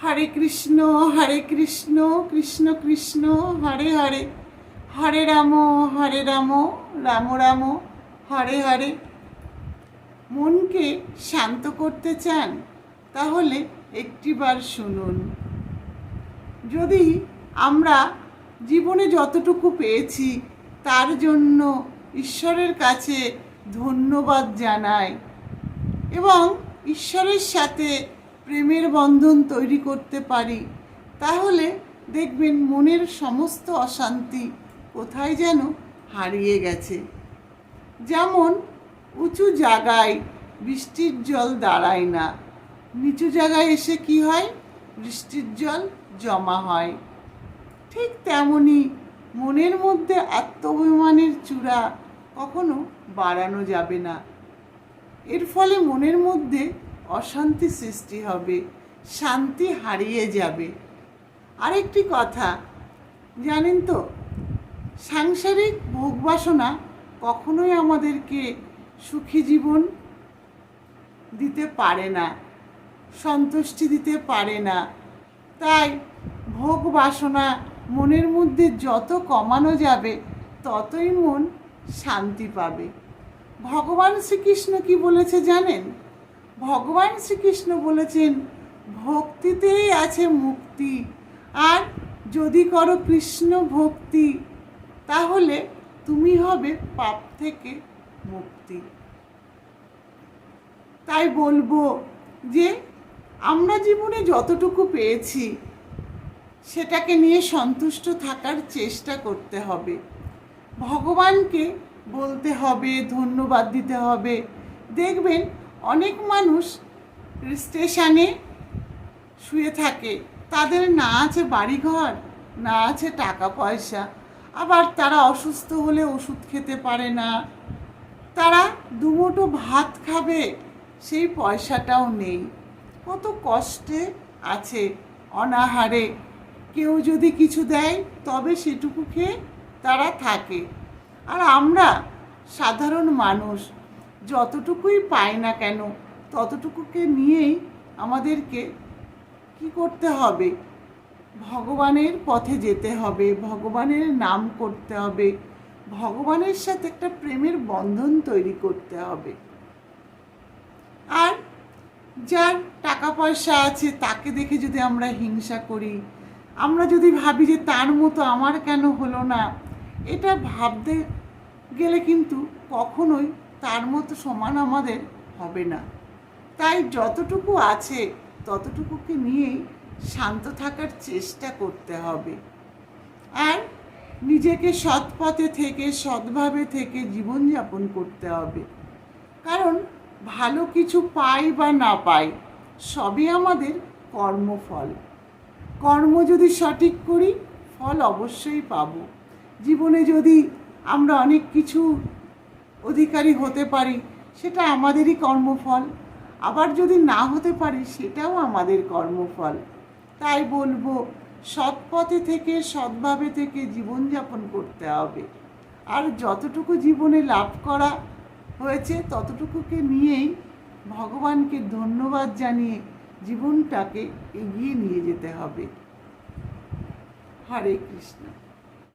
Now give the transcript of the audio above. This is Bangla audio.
হরে কৃষ্ণ কৃষ্ণ কৃষ্ণ হরে হরে, হরে রাম রাম রাম হরে হরে। মনকে শান্ত করতে চান? তাহলে একটিবার শুনুন। যদি আমরা জীবনে যতটুকু পেয়েছি তার জন্য ঈশ্বরের কাছে ধন্যবাদ জানাই এবং ঈশ্বরের সাথে প্রেমের বন্ধন তৈরি করতে পারি, তাহলে দেখবেন মনের সমস্ত অশান্তি কোথায় যেন হারিয়ে গেছে। যেমন উঁচু জায়গায় বৃষ্টির জল দাঁড়ায় না, নিচু জায়গায় এসে কি হয়? বৃষ্টির জল জমা হয়। ঠিক তেমনি মনের মধ্যে আত্মাভিমানের চূড়া কখনো বাড়ানো যাবে না। এর ফলে মনের মধ্যে অশান্তি সৃষ্টি হবে, শান্তি হারিয়ে যাবে। আরেকটি কথা জানেন তো, সাংসারিক ভোগবাসনা কখনোই আমাদেরকে সুখী জীবন দিতে পারে না, সন্তুষ্টি দিতে পারে না। তাই ভোগ বাসনা মনের মধ্যে যত কমানো যাবে ততই মন শান্তি পাবে। ভগবান শ্রীকৃষ্ণ কি বলেছে জানেন? ভগবান শ্রীকৃষ্ণ বলেছেন, ভক্তিতেই আছে মুক্তি, আর যদি করো কৃষ্ণ ভক্তি তাহলে তুমি হবে পাপ থেকে মুক্তি। তাই বলবো যে আমরা জীবনে যতটুকু পেয়েছি সেটাকে নিয়ে সন্তুষ্ট থাকার চেষ্টা করতে হবে। ভগবানকে বলতে হবে, ধন্যবাদ দিতে হবে। দেখবেন অনেক মানুষ স্টেশনে শুয়ে থাকে, তাদের না আছে বাড়িঘর, না আছে টাকা পয়সা, আবার তারা অসুস্থ হলে ওষুধ খেতে পারে না, তারা দুমুঠো ভাত খাবে সেই পয়সাটাও নেই, কত কষ্টে আছে, অনাহারে। কেউ যদি কিছু দেয় তবে সেটুকু খেয়ে তারা থাকে। আর আমরা সাধারণ মানুষ যতটুকুই পাই না কেন ততটুকুকে নিয়েই আমাদেরকে কি করতে হবে? ভগবানের পথে যেতে হবে, ভগবানের নাম করতে হবে, ভগবানের সাথে একটা প্রেমের বন্ধন তৈরি করতে হবে। আর যার টাকা পয়সা আছে তাকে দেখে যদি আমরা হিংসা করি, আমরা যদি ভাবি যে তার মতো আমার কেন হলো না, এটা ভাবতে গেলে কিন্তু কখনোই তার মতো সমান আমাদের হবে না। তাই যতটুকু আছে ততটুকুকে নিয়েই শান্ত থাকার চেষ্টা করতে হবে। আর নিজেকে সৎ পথে থেকে, সৎভাবে থেকে জীবনযাপন করতে হবে। কারণ ভালো কিছু পাই বা না পাই সবই আমাদের কর্মফল। কর্ম যদি সঠিক করি ফল অবশ্যই পাব। জীবনে যদি আমরা অনেক কিছু অধিকারী হতে পারি সেটা আমাদেরই কর্মফল, আবার যদি না হতে পারি সেটাও আমাদের কর্মফল। তাই বলবো সৎ পথে থেকে, সৎভাবে থেকে জীবনযাপন করতে হবে। আর যতটুকু জীবনে লাভ করা হয়েছে ততটুকুকে নিয়েই ভগবানকে ধন্যবাদ জানিয়ে জীবনটাকে এগিয়ে নিয়ে যেতে হবে। হরে কৃষ্ণ।